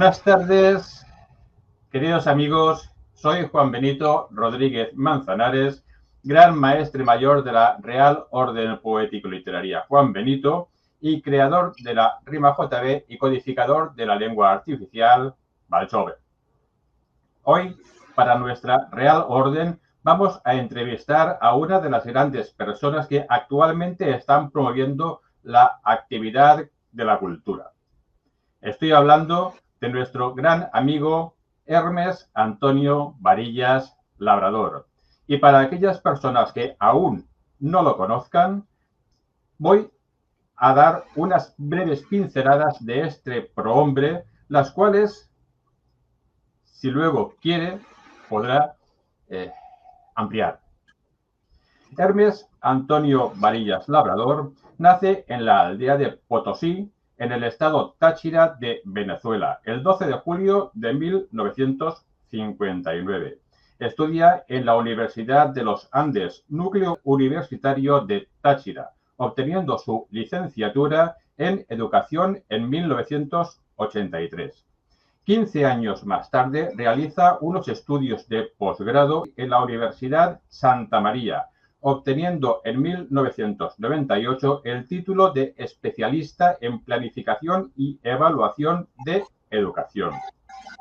Buenas tardes, queridos amigos. Soy Juan Benito Rodríguez Manzanares, Gran Maestre Mayor de la Real Orden Poético-Literaria Juan Benito y creador de la Rima JB y codificador de la lengua artificial Balchover. Hoy, para nuestra Real Orden, vamos a entrevistar a una de las grandes personas que actualmente están promoviendo la actividad de la cultura. Estoy hablando de nuestro gran amigo Hermes Antonio Varillas Labrador. Y para aquellas personas que aún no lo conozcan, voy a dar unas breves pinceladas de este prohombre, las cuales, si luego quiere, podrá ampliar. Hermes Antonio Varillas Labrador nace en la aldea de Potosí, en el estado Táchira de Venezuela, el 12 de julio de 1959. Estudia en la Universidad de los Andes, núcleo universitario de Táchira, obteniendo su licenciatura en Educación en 1983. 15 años más tarde realiza unos estudios de posgrado en la Universidad Santa María, obteniendo en 1998 el título de especialista en planificación y evaluación de educación.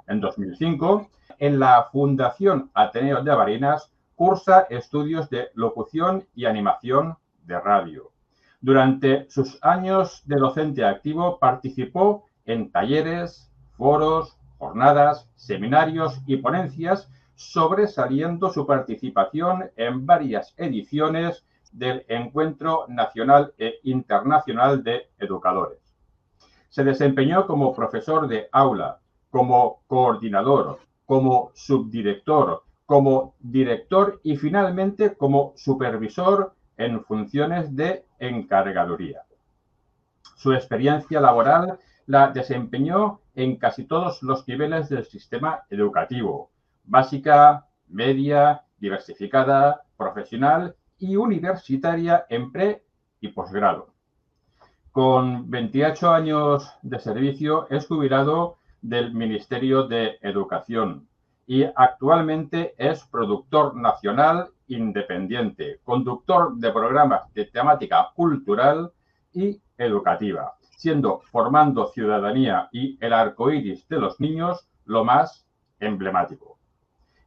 En 2005, en la Fundación Ateneo de Barinas, cursa estudios de locución y animación de radio. Durante sus años de docente activo participó en talleres, foros, jornadas, seminarios y ponencias, sobresaliendo su participación en varias ediciones del Encuentro Nacional e Internacional de Educadores. Se desempeñó como profesor de aula, como coordinador, como subdirector, como director y finalmente como supervisor en funciones de encargaduría. Su experiencia laboral la desempeñó en casi todos los niveles del sistema educativo: básica, media, diversificada, profesional y universitaria en pre y posgrado. Con 28 años de servicio es jubilado del Ministerio de Educación y actualmente es productor nacional independiente, conductor de programas de temática cultural y educativa, siendo Formando Ciudadanía y El Arcoíris de los Niños lo más emblemático.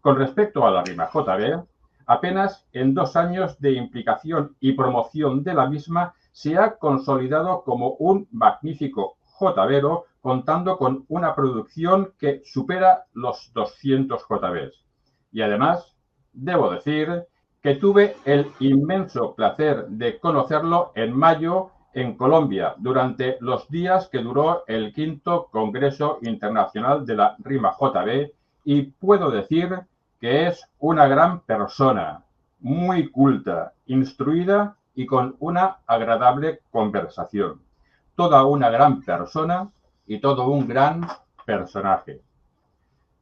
Con respecto a la Rima JB, apenas en 2 años de implicación y promoción de la misma se ha consolidado como un magnífico jotavero, contando con una producción que supera los 200 JBs. Y además, debo decir que tuve el inmenso placer de conocerlo en mayo en Colombia, durante los días que duró el 5º Congreso Internacional de la Rima JB, y puedo decir que es una gran persona, muy culta, instruida y con una agradable conversación. Toda una gran persona y todo un gran personaje.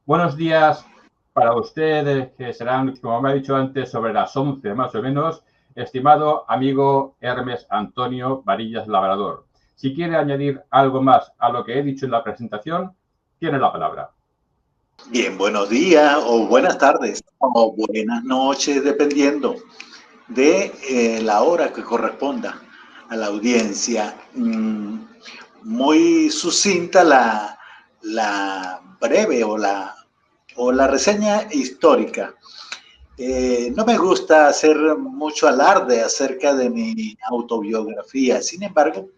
Buenos días para usted, que serán, como me ha dicho antes, sobre las 11 más o menos, estimado amigo Hermes Antonio Varillas Labrador. Si quiere añadir algo más a lo que he dicho en la presentación, tiene la palabra. Bien, buenos días o buenas tardes o buenas noches, dependiendo de la hora que corresponda a la audiencia. Muy sucinta la breve o la reseña histórica. No me gusta hacer mucho alarde acerca de mi autobiografía, sin embargo,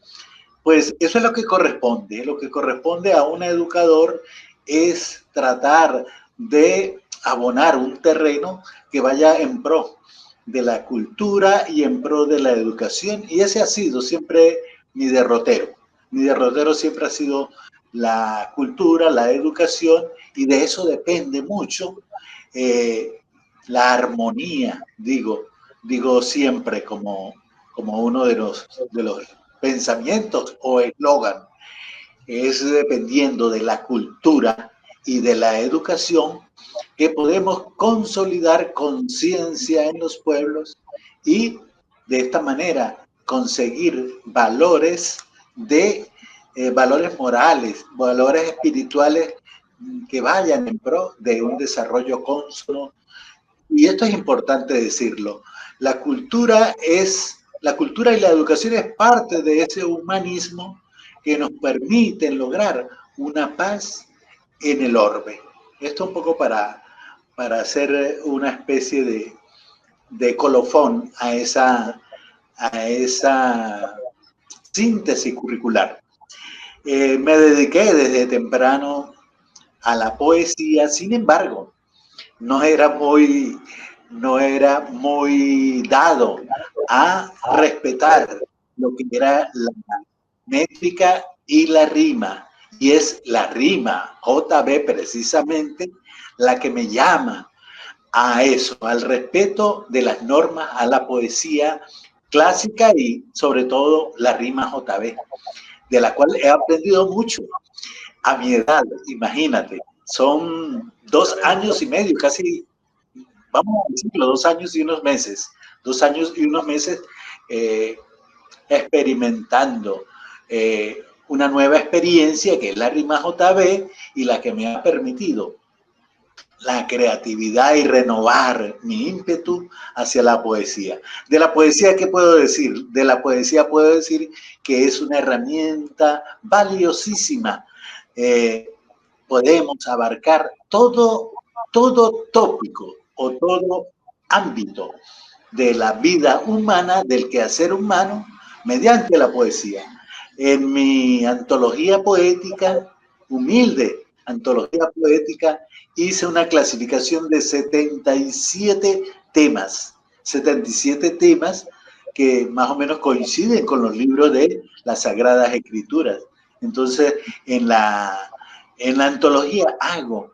pues eso es lo que corresponde. Lo que corresponde a un educador es tratar de abonar un terreno que vaya en pro de la cultura y en pro de la educación, y ese ha sido siempre mi derrotero. Mi derrotero siempre ha sido la cultura, la educación, y de eso depende mucho la armonía, digo siempre como uno de los pensamientos o eslogan. Es dependiendo de la cultura y de la educación que podemos consolidar conciencia en los pueblos y de esta manera conseguir valores de valores morales, valores espirituales que vayan en pro de un desarrollo cónsono. Y esto es importante decirlo. La cultura y la educación es parte de ese humanismo que nos permiten lograr una paz en el orbe. Esto un poco para hacer una especie de colofón a esa síntesis curricular. Me dediqué desde temprano a la poesía, sin embargo, no era muy dado a respetar lo que era la métrica y la rima. Y es la rima, JB precisamente, la que me llama a eso, al respeto de las normas, a la poesía clásica y sobre todo la rima JB, de la cual he aprendido mucho a mi edad, imagínate. Son 2 años y medio, casi, vamos a decirlo, 2 años y unos meses. 2 años y unos meses experimentando una nueva experiencia que es la rima JB y la que me ha permitido la creatividad y renovar mi ímpetu hacia la poesía. De la poesía, ¿qué puedo decir? De la poesía puedo decir que es una herramienta valiosísima. Podemos abarcar todo tópico o todo ámbito de la vida humana, del quehacer humano, mediante la poesía. En mi antología poética, humilde antología poética, hice una clasificación de 77 temas, 77 temas que más o menos coinciden con los libros de las Sagradas Escrituras. Entonces, en la antología hago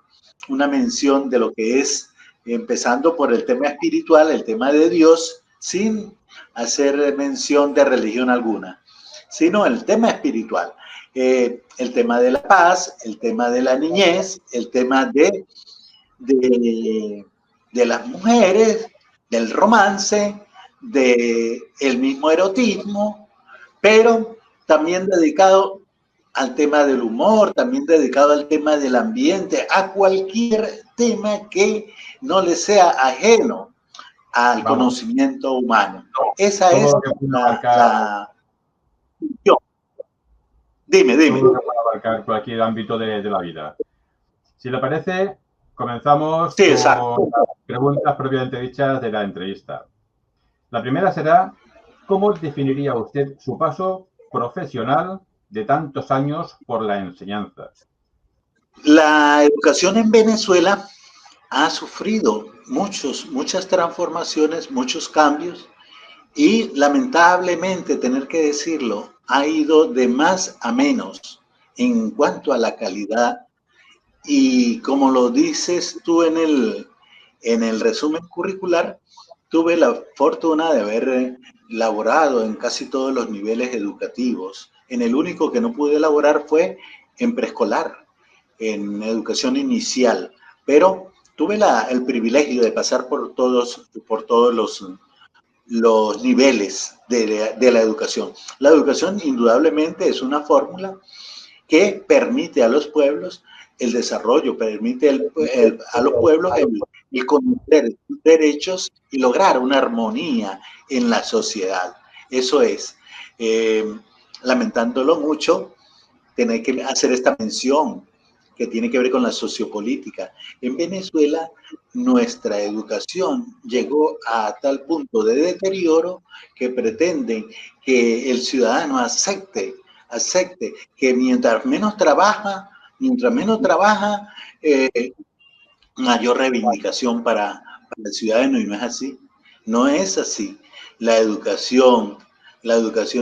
una mención de lo que es, empezando por el tema espiritual, el tema de Dios, sin hacer mención de religión alguna, sino el tema espiritual. El tema de la paz, el tema de la niñez, el tema de las mujeres, del romance, del mismo erotismo, pero también dedicado al tema del humor, también dedicado al tema del ambiente, a cualquier tema que no le sea ajeno al conocimiento humano. Esa es la función. Dime. Todo lo que puede abarcar cualquier ámbito de la vida. Si le parece, comenzamos con las preguntas propiamente dichas de la entrevista. La primera será, ¿cómo definiría usted su paso profesional de tantos años por la enseñanza? La educación en Venezuela ha sufrido muchas transformaciones, muchos cambios y lamentablemente, tener que decirlo, ha ido de más a menos en cuanto a la calidad. Y como lo dices tú en el resumen curricular, tuve la fortuna de haber laborado en casi todos los niveles educativos. En el único que no pude laborar fue en preescolar, en educación inicial, pero tuve el privilegio de pasar por todos los niveles de la educación. La educación indudablemente es una fórmula que permite a los pueblos el desarrollo, permite a los pueblos el conocer sus derechos y lograr una armonía en la sociedad. Eso es, lamentándolo mucho, tener que hacer esta mención que tiene que ver con la sociopolítica. En Venezuela, nuestra educación llegó a tal punto de deterioro que pretenden que el ciudadano acepte que mientras menos trabaja, mayor reivindicación para el ciudadano, y no es así. No es así. La educación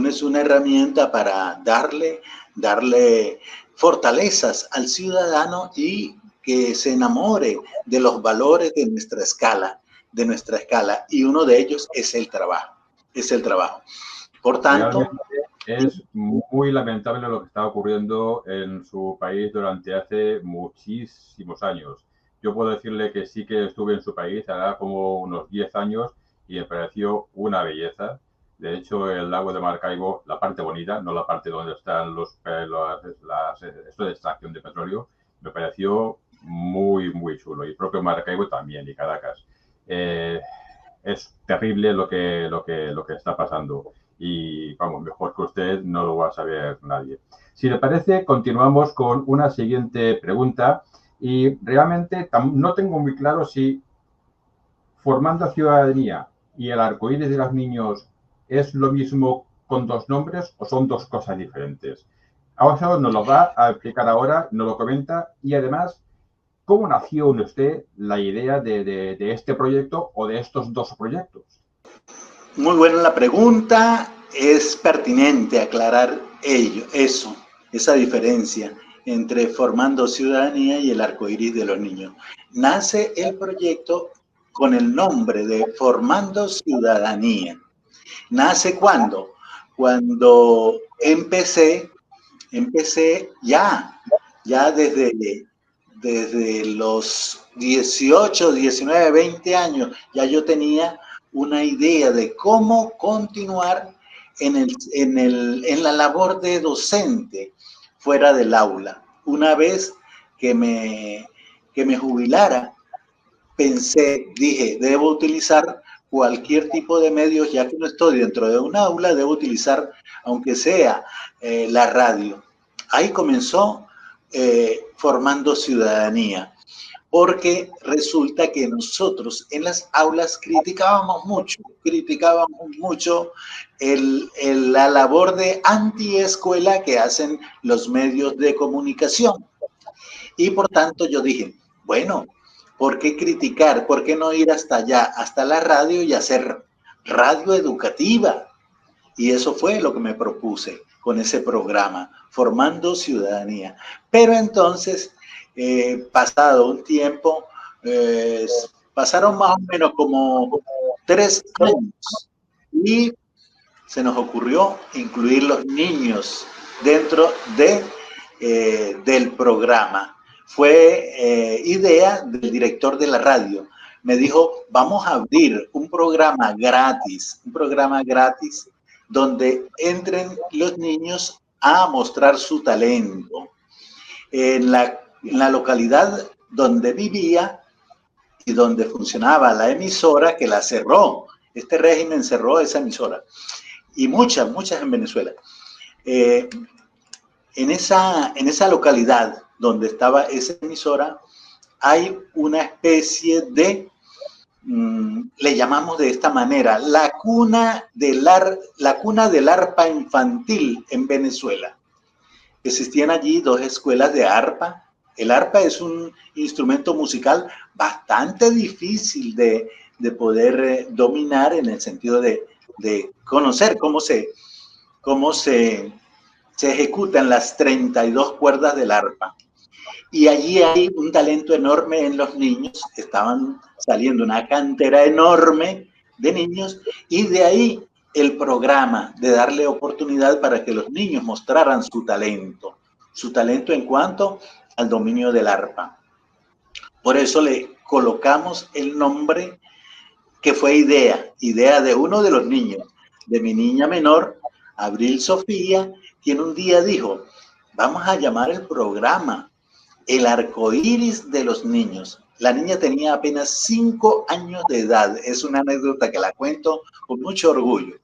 es una herramienta para darle fortalezas al ciudadano y que se enamore de los valores de nuestra escala, y uno de ellos es el trabajo. Por tanto, realmente es muy lamentable lo que está ocurriendo en su país durante hace muchísimos años. Yo puedo decirle que sí que estuve en su país, hará como unos 10 años, y me pareció una belleza. De hecho, el lago de Maracaibo, la parte bonita, no la parte donde están esto de extracción de petróleo, me pareció muy, muy chulo. Y propio Maracaibo también, y Caracas. Eh, es terrible lo que está pasando. Y vamos, mejor que usted no lo va a saber nadie. Si le parece, continuamos con una siguiente pregunta. Y realmente no tengo muy claro si Formando Ciudadanía y el arcoíris de los niños es lo mismo con dos nombres o son dos cosas diferentes. Ahora nos lo va a explicar ahora, nos lo comenta y además, ¿cómo nació en usted la idea de este proyecto o de estos dos proyectos? Muy buena la pregunta. Es pertinente aclarar esa diferencia entre Formando Ciudadanía y el arcoíris de los niños. Nace el proyecto con el nombre de Formando Ciudadanía. ¿Nace cuándo? Cuando empecé ya desde los 18, 19, 20 años, ya yo tenía una idea de cómo continuar en la labor de docente fuera del aula. Una vez que me jubilara, dije, debo utilizar cualquier tipo de medios, ya que no estoy dentro de un aula, debo utilizar, aunque sea la radio. Ahí comenzó Formando Ciudadanía, porque resulta que nosotros en las aulas criticábamos mucho la labor de antiescuela que hacen los medios de comunicación. Y por tanto yo dije, bueno, ¿por qué criticar? ¿Por qué no ir hasta allá, hasta la radio y hacer radio educativa? Y eso fue lo que me propuse con ese programa, Formando Ciudadanía. Pero entonces, pasado un tiempo, pasaron más o menos como 3 años y se nos ocurrió incluir los niños dentro del programa. Fue idea del director de la radio. Me dijo, vamos a abrir un programa gratis donde entren los niños a mostrar su talento. En la localidad donde vivía y donde funcionaba la emisora, que la cerró. Este régimen cerró esa emisora. Y muchas en Venezuela. En esa localidad donde estaba esa emisora, hay una especie de, le llamamos de esta manera, la cuna del arpa infantil en Venezuela. Existían allí 2 escuelas de arpa. El arpa es un instrumento musical bastante difícil de poder dominar, en el sentido de conocer cómo se ejecutan las 32 cuerdas del arpa. Y allí hay un talento enorme en los niños. Estaban saliendo una cantera enorme de niños, y de ahí el programa de darle oportunidad para que los niños mostraran su talento en cuanto al dominio del arpa. Por eso le colocamos el nombre que fue idea de uno de los niños, de mi niña menor, Abril Sofía, quien un día dijo, vamos a llamar el programa El Arcoíris de los Niños. La niña tenía apenas 5 años de edad. Es una anécdota que la cuento con mucho orgullo,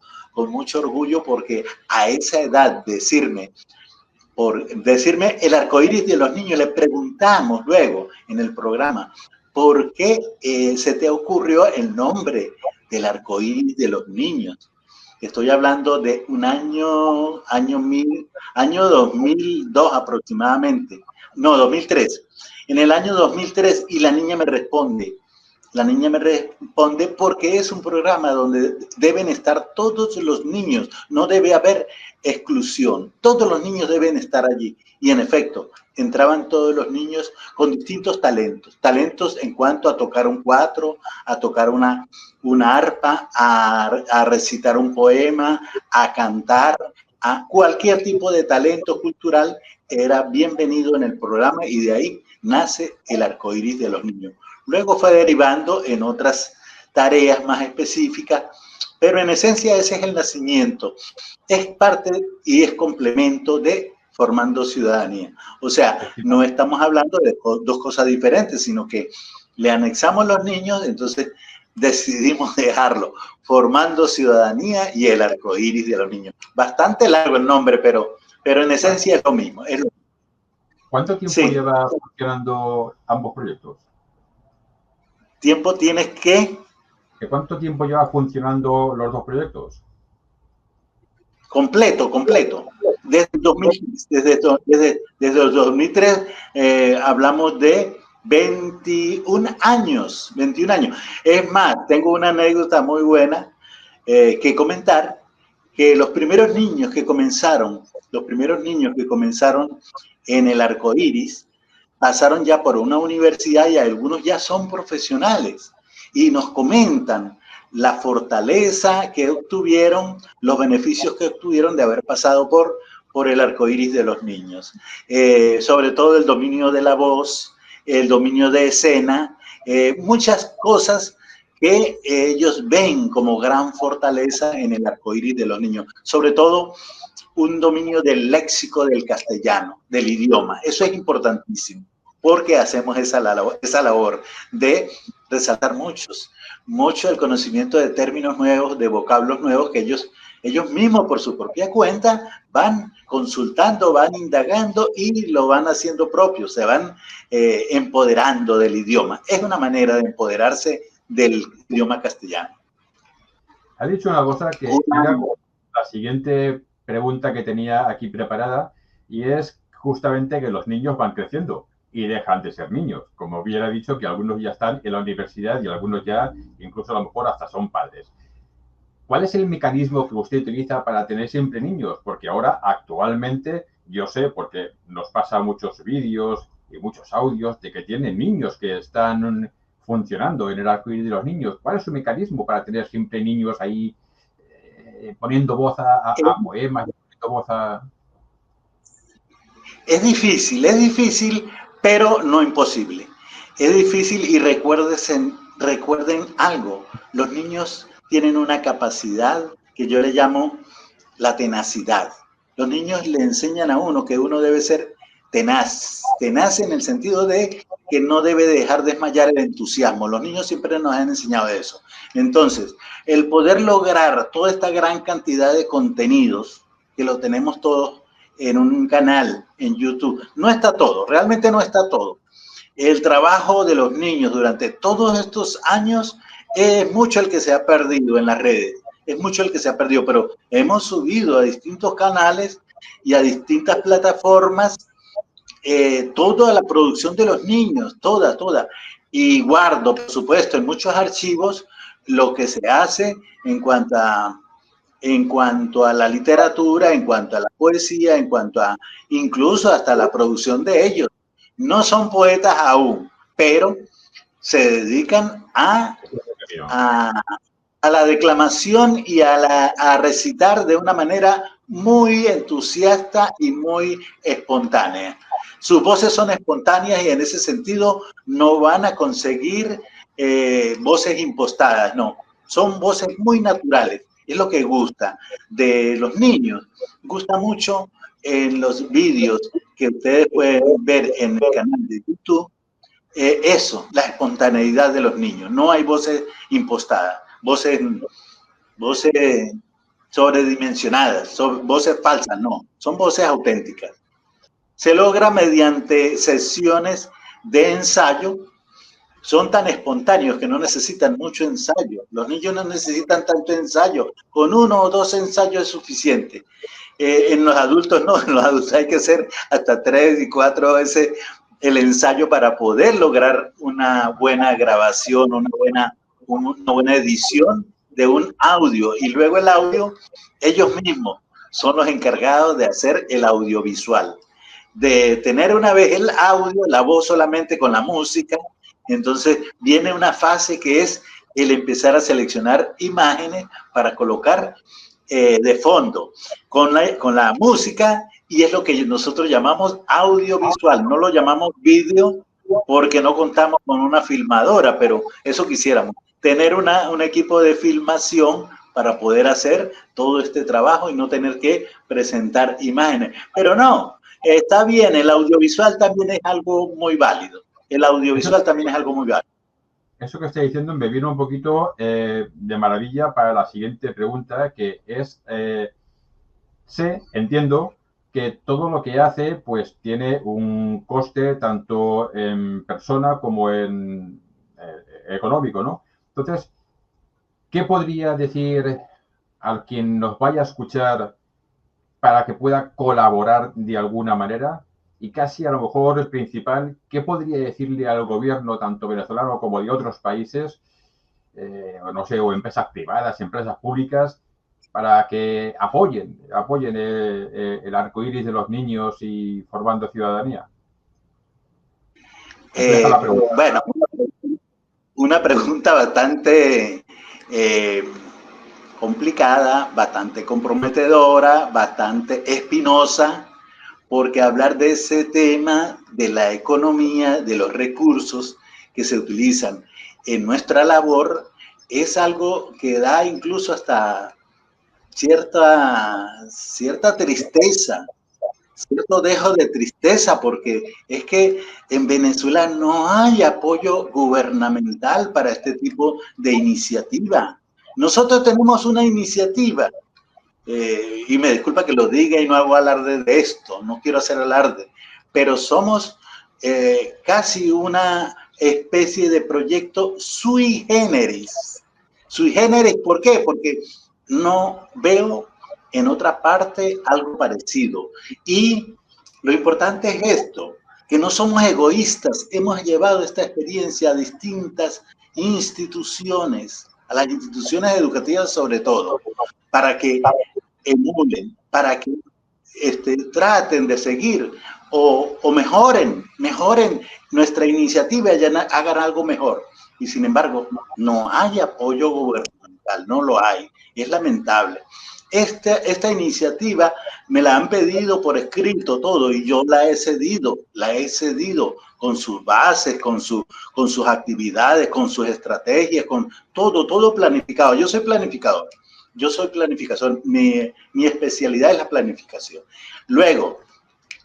porque a esa edad decirme El Arcoíris de los Niños, le preguntamos luego en el programa, ¿por qué se te ocurrió el nombre del Arcoíris de los Niños? Estoy hablando de un año 2002 aproximadamente. No, 2003. En el año 2003, y la niña me responde porque es un programa donde deben estar todos los niños, no debe haber exclusión, todos los niños deben estar allí. Y en efecto, entraban todos los niños con distintos talentos en cuanto a tocar un cuatro, a tocar una arpa, a recitar un poema, a cantar, a cualquier tipo de talento cultural era bienvenido en el programa, y de ahí nace el Arcoíris de los Niños. Luego fue derivando en otras tareas más específicas, pero en esencia ese es el nacimiento. Es parte y es complemento de Formando Ciudadanía. O sea, no estamos hablando de dos cosas diferentes, sino que le anexamos los niños, entonces decidimos dejarlo. Formando Ciudadanía y el arcoíris de los niños. Bastante largo el nombre, pero en esencia es lo mismo. ¿Cuánto tiempo lleva funcionando ambos proyectos? ¿Tiempo tienes que? ¿Cuánto tiempo lleva funcionando los dos proyectos? Completo. Desde el 2003 hablamos de 21 años. Es más, tengo una anécdota muy buena que comentar, que los primeros niños que comenzaron en el arcoíris pasaron ya por una universidad y algunos ya son profesionales y nos comentan la fortaleza que obtuvieron, los beneficios que obtuvieron de haber pasado por el arcoíris de los niños. Sobre todo el dominio de la voz, el dominio de escena, muchas cosas que ellos ven como gran fortaleza en el arcoíris de los niños. Sobre todo un dominio del léxico del castellano, del idioma. Eso es importantísimo, porque hacemos esa labor de resaltar mucho el conocimiento de términos nuevos, de vocablos nuevos que ellos mismos por su propia cuenta van consultando, van indagando y lo van haciendo propio, se van empoderando del idioma. Es una manera de empoderarse del idioma castellano. Ha dicho una cosa que era la siguiente pregunta que tenía aquí preparada, y es justamente que los niños van creciendo y dejan de ser niños. Como hubiera dicho, que algunos ya están en la universidad y algunos ya, incluso a lo mejor hasta son padres. ¿Cuál es el mecanismo que usted utiliza para tener siempre niños? Porque ahora, actualmente, yo sé, porque nos pasa muchos vídeos y muchos audios de que tienen niños que están funcionando en el arcoíris de los niños. ¿Cuál es su mecanismo para tener siempre niños ahí poniendo voz a poemas, poniendo voz a... Es difícil, pero no imposible. Es difícil y recuerden algo. Los niños tienen una capacidad que yo le llamo la tenacidad. Los niños le enseñan a uno que uno debe ser tenaz en el sentido de que no debe dejar desmayar el entusiasmo. Los niños siempre nos han enseñado eso. Entonces, el poder lograr toda esta gran cantidad de contenidos, que lo tenemos todos en un canal en YouTube, no está todo, realmente no está todo. El trabajo de los niños durante todos estos años es mucho el que se ha perdido en las redes, es mucho el que se ha perdido, pero hemos subido a distintos canales y a distintas plataformas toda la producción de los niños, toda. Y guardo, por supuesto, en muchos archivos lo que se hace en cuanto a la literatura, en cuanto a la poesía, en cuanto a incluso hasta la producción de ellos. No son poetas aún, pero se dedican a la declamación y a recitar de una manera muy entusiasta y muy espontánea. Sus voces son espontáneas y en ese sentido no van a conseguir voces impostadas, no. Son voces muy naturales. Es lo que gusta de los niños. Gusta mucho en los vídeos que ustedes pueden ver en el canal de YouTube. Eso, la espontaneidad de los niños. No hay voces impostadas, voces sobredimensionadas, voces falsas, no. Son voces auténticas. Se logra mediante sesiones de ensayo. Son tan espontáneos que no necesitan mucho ensayo. Los niños no necesitan tanto ensayo. Con 1 o 2 ensayos es suficiente. En los adultos no, en los adultos hay que hacer hasta 3 y 4 veces el ensayo para poder lograr una buena grabación, una buena edición de un audio. Y luego el audio, ellos mismos son los encargados de hacer el audiovisual. De tener una vez el audio, la voz solamente con la música. Entonces viene una fase que es el empezar a seleccionar imágenes para colocar de fondo con la música, y es lo que nosotros llamamos audiovisual. No lo llamamos vídeo porque no contamos con una filmadora, pero eso quisiéramos, tener un equipo de filmación para poder hacer todo este trabajo y no tener que presentar imágenes. Pero no, está bien, el audiovisual también es algo muy válido. El audiovisual también es algo muy válido. Eso que está diciendo me vino un poquito de maravilla para la siguiente pregunta, que es, entiendo que todo lo que hace pues tiene un coste tanto en persona como en económico, ¿no? Entonces, ¿qué podría decir a quien nos vaya a escuchar para que pueda colaborar de alguna manera? Y casi a lo mejor el principal, ¿qué podría decirle al gobierno, tanto venezolano como de otros países, o no sé, o empresas privadas, empresas públicas, para que apoyen el arco iris de los niños y formando ciudadanía? Compleja la pregunta. Bueno, una pregunta bastante complicada, bastante comprometedora, bastante espinosa, porque hablar de ese tema, de la economía, de los recursos que se utilizan en nuestra labor, es algo que da incluso hasta cierta tristeza, cierto dejo de tristeza, porque es que en Venezuela no hay apoyo gubernamental para este tipo de iniciativa. Nosotros tenemos una iniciativa, y me disculpa que lo diga y no hago alarde de esto, no quiero hacer alarde, pero somos casi una especie de proyecto sui generis. Sui generis, ¿por qué? Porque no veo en otra parte algo parecido. Y lo importante es esto, que no somos egoístas, hemos llevado esta experiencia a distintas instituciones, a las instituciones educativas sobre todo, para que emulen, para que traten de seguir o mejoren nuestra iniciativa y hagan algo mejor. Y sin embargo, no hay apoyo gubernamental, no lo hay. Y es lamentable. Esta iniciativa me la han pedido por escrito todo y yo la he cedido con sus bases, con sus actividades, con sus estrategias, con todo planificado. Yo soy planificador. Mi especialidad es la planificación. Luego,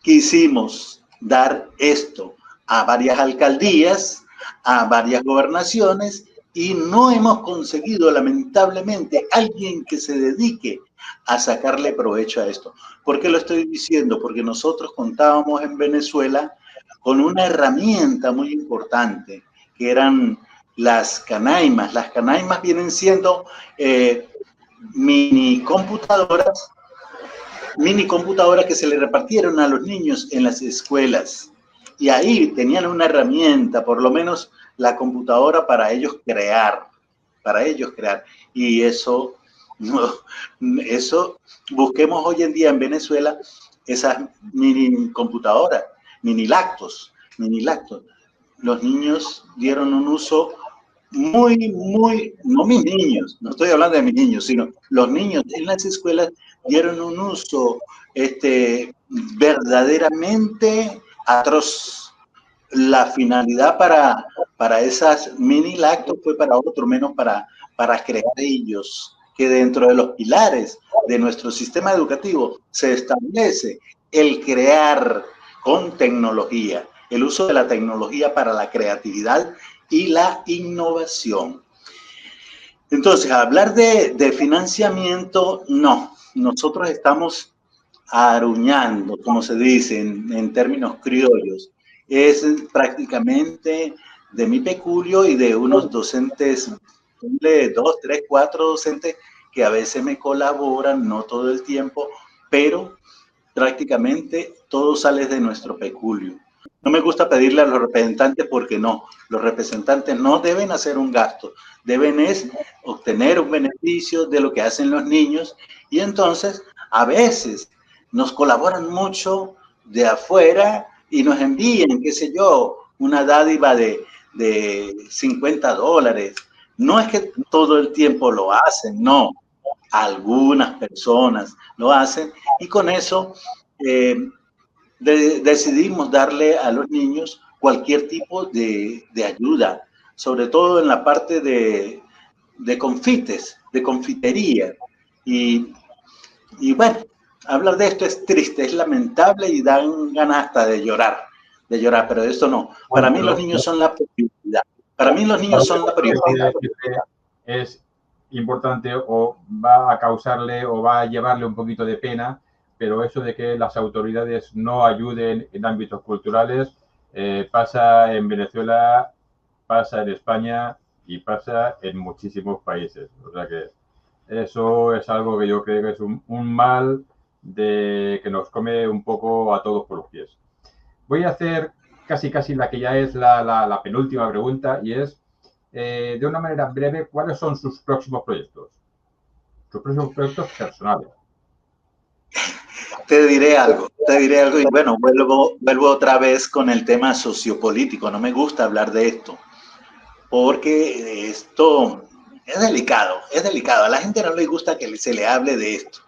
quisimos dar esto a varias alcaldías, a varias gobernaciones, y no hemos conseguido, lamentablemente, alguien que se dedique a sacarle provecho a esto. ¿Por qué lo estoy diciendo? Porque nosotros contábamos en Venezuela con una herramienta muy importante, que eran las canaimas. Las canaimas vienen siendo mini computadoras que se le repartieron a los niños en las escuelas. Y ahí tenían una herramienta, por lo menos la computadora para ellos crear. Y eso busquemos hoy en día en Venezuela esas mini computadoras, mini lactos. Los niños dieron un uso no mis niños, no estoy hablando de mis niños, sino los niños en las escuelas dieron un uso verdaderamente atroz. La finalidad para esas mini lactos fue para otro, menos para crear ellos, que dentro de los pilares de nuestro sistema educativo se establece el crear con tecnología, el uso de la tecnología para la creatividad y la innovación. Entonces, hablar de financiamiento, no. Nosotros estamos aruñando, como se dice en términos criollos. Es prácticamente de mi peculio y de unos docentes, 2, 3, 4 docentes que a veces me colaboran, no todo el tiempo, pero prácticamente todo sale de nuestro peculio. No me gusta pedirle a los representantes porque no, los representantes no deben hacer un gasto, deben obtener un beneficio de lo que hacen los niños, y entonces a veces nos colaboran mucho de afuera y nos envían, qué sé yo, una dádiva de $50. No es que todo el tiempo lo hacen, no, algunas personas lo hacen, y con eso decidimos darle a los niños cualquier tipo de ayuda, sobre todo en la parte de de confites, de confitería. Y bueno, hablar de esto es triste, es lamentable y dan ganas hasta de llorar, pero esto no. Para mí los niños son la prioridad. Para mí los niños son la prioridad. Es importante o va a causarle o va a llevarle un poquito de pena, pero eso de que las autoridades no ayuden en ámbitos culturales pasa en Venezuela, pasa en España y pasa en muchísimos países. O sea que eso es algo que yo creo que es un mal que nos come un poco a todos por los pies. Voy a hacer casi la que ya es la penúltima pregunta y es, de una manera breve, ¿cuáles son sus próximos proyectos? Sus próximos proyectos personales. Te diré algo y bueno, vuelvo otra vez con el tema sociopolítico. No me gusta hablar de esto porque esto es delicado. A la gente no le gusta que se le hable de esto.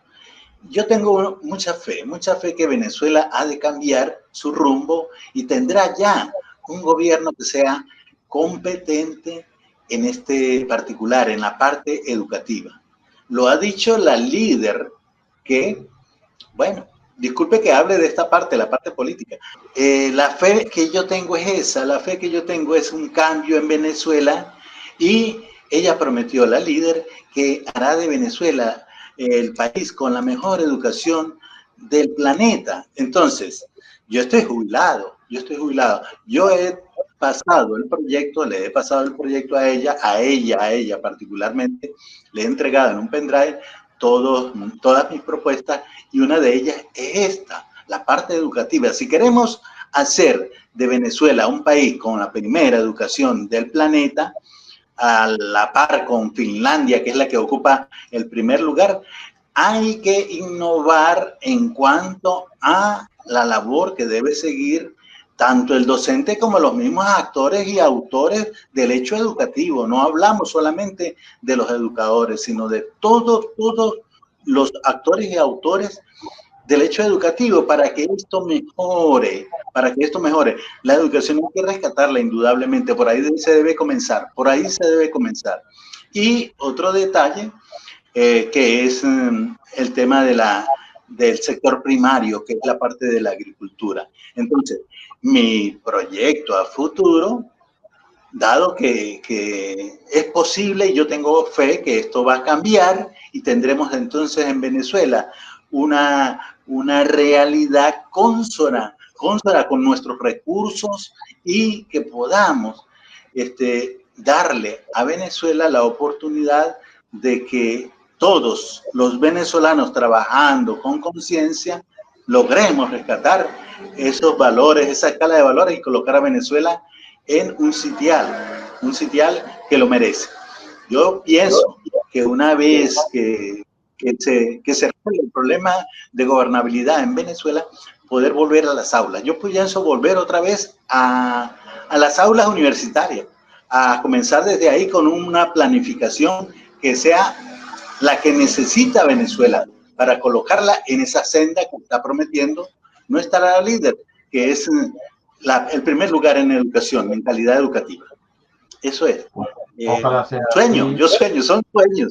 Yo tengo mucha fe que Venezuela ha de cambiar su rumbo y tendrá ya un gobierno que sea competente en este particular, en la parte educativa. Lo ha dicho la líder que, bueno, disculpe que hable de esta parte, la parte política. La fe que yo tengo es esa, la fe que yo tengo es un cambio en Venezuela y ella prometió, la líder, que hará de Venezuela el país con la mejor educación del planeta. Entonces, yo estoy jubilado. Yo he pasado el proyecto, le he pasado el proyecto a ella particularmente, le he entregado en un pendrive todas mis propuestas y una de ellas es esta, la parte educativa. Si queremos hacer de Venezuela un país con la primera educación del planeta, a la par con Finlandia, que es la que ocupa el primer lugar, hay que innovar en cuanto a la labor que debe seguir tanto el docente como los mismos actores y autores del hecho educativo. No hablamos solamente de los educadores, sino de todos los actores y autores del hecho educativo para que esto mejore, La educación hay que rescatarla indudablemente, por ahí se debe comenzar, Y otro detalle que es el tema del sector primario, que es la parte de la agricultura. Entonces, mi proyecto a futuro, dado que es posible y yo tengo fe que esto va a cambiar y tendremos entonces en Venezuela una realidad consona con nuestros recursos y que podamos darle a Venezuela la oportunidad de que todos los venezolanos trabajando con conciencia logremos rescatar esos valores, esa escala de valores y colocar a Venezuela en un sitial que lo merece. Yo pienso que una vez que se resuelve el problema de gobernabilidad en Venezuela, poder volver a las aulas. Yo pienso volver otra vez a las aulas universitarias, a comenzar desde ahí con una planificación que sea la que necesita Venezuela para colocarla en esa senda que está prometiendo nuestra líder, que es el primer lugar en educación, en calidad educativa. Eso es. Ojalá sea yo sueño, son sueños.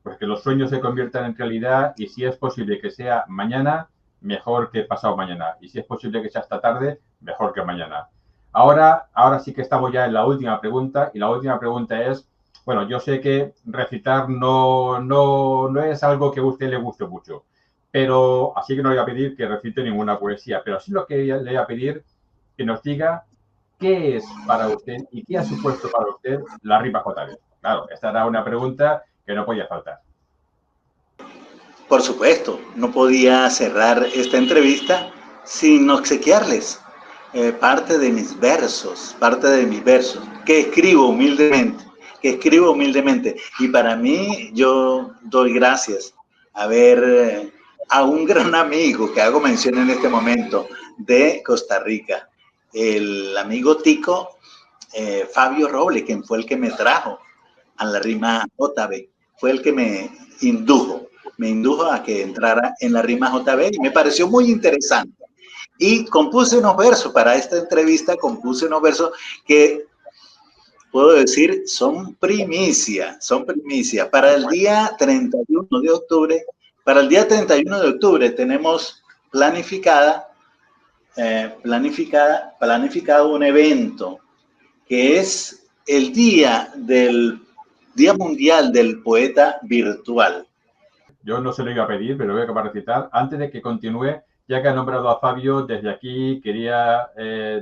Pues que los sueños se conviertan en realidad y si es posible que sea mañana, mejor que pasado mañana. Y si es posible que sea esta tarde, mejor que mañana. Ahora sí que estamos ya en la última pregunta y la última pregunta es, bueno, yo sé que recitar no es algo que a usted le guste mucho, pero así que no le voy a pedir que recite ninguna poesía, pero sí lo que le voy a pedir que nos diga qué es para usted y qué ha supuesto para usted la rima JB. Claro, esta era una pregunta que no podía faltar. Por supuesto, no podía cerrar esta entrevista sin obsequiarles parte de mis versos, que escribo humildemente. Y para mí, yo doy gracias a ver a un gran amigo que hago mención en este momento de Costa Rica, el amigo tico Fabio Robles, quien fue el que me trajo a la rima JB, fue el que me indujo a que entrara en la rima JB y me pareció muy interesante. Y compuse unos versos para esta entrevista, que puedo decir, son primicia, son primicia. Para el día 31 de octubre, para el día 31 de octubre tenemos planificado un evento que es el Día Mundial del Poeta Virtual. Yo no se lo iba a pedir, pero voy a acabar de citar. Antes de que continúe, ya que ha nombrado a Fabio, desde aquí quería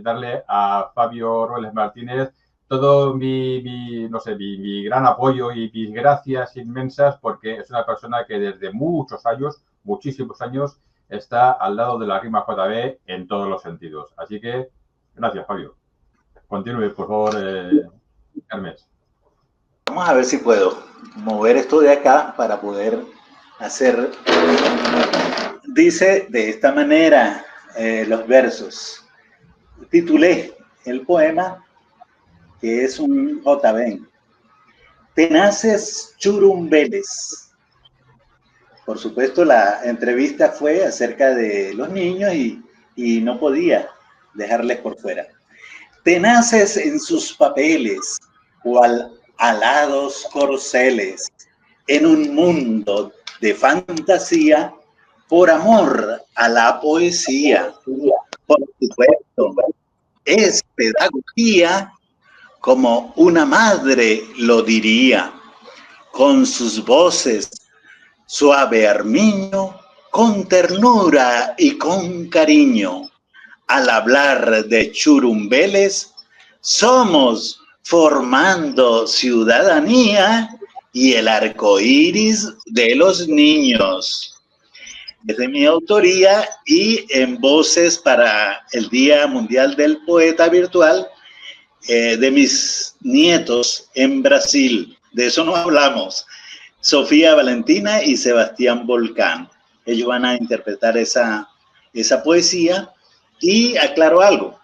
darle a Fabio Robles Martínez todo mi gran apoyo y mis gracias inmensas, porque es una persona que desde muchos años, muchísimos años, está al lado de la Rima JB en todos los sentidos. Así que, gracias, Fabio. Continúe, por favor, Hermes. Vamos a ver si puedo mover esto de acá para poder hacer. Dice de esta manera los versos. Titulé el poema, que es un JB. Tenaces churumbeles. Por supuesto, la entrevista fue acerca de los niños y no podía dejarles por fuera. Tenaces en sus papeles, cual alados corceles, en un mundo de fantasía, por amor a la poesía. Por supuesto, es pedagogía, como una madre lo diría, con sus voces suave armiño, con ternura y con cariño. Al hablar de churumbeles, somos formando ciudadanía y el arco iris de los niños. Es de mi autoría y en voces para el Día Mundial del Poeta Virtual de mis nietos en Brasil. De eso no hablamos. Sofía Valentina y Sebastián Volcán. Ellos van a interpretar esa poesía. Y aclaro algo,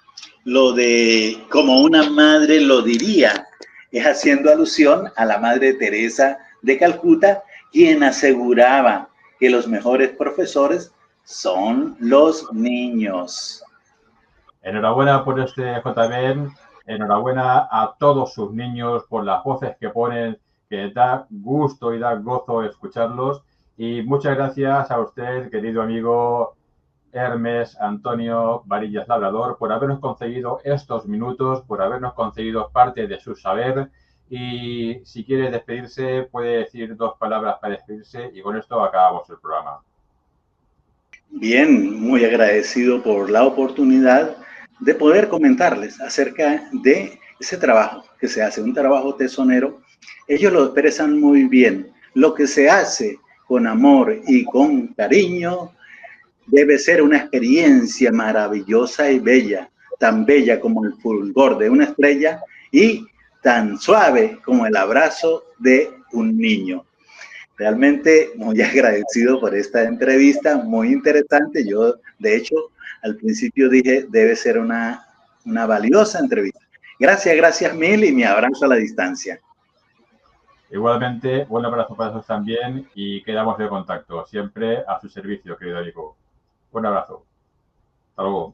lo de como una madre lo diría, es haciendo alusión a la Madre Teresa de Calcuta, quien aseguraba que los mejores profesores son los niños. Enhorabuena por este JB, enhorabuena a todos sus niños por las voces que ponen, que da gusto y da gozo escucharlos. Y muchas gracias a usted, querido amigo Hermes Antonio Varillas Labrador, por habernos concedido estos minutos, por habernos concedido parte de su saber. Y si quiere despedirse, puede decir 2 palabras para despedirse y con esto acabamos el programa. Bien, muy agradecido por la oportunidad de poder comentarles acerca de ese trabajo que se hace, un trabajo tesonero. Ellos lo expresan muy bien. Lo que se hace con amor y con cariño debe ser una experiencia maravillosa y bella, tan bella como el fulgor de una estrella y tan suave como el abrazo de un niño. Realmente muy agradecido por esta entrevista, muy interesante. Yo, de hecho, al principio dije, debe ser una valiosa entrevista. Gracias mil y mi abrazo a la distancia. Igualmente, un abrazo para todos también y quedamos en contacto. Siempre a su servicio, querido amigo. Un abrazo. Hasta luego.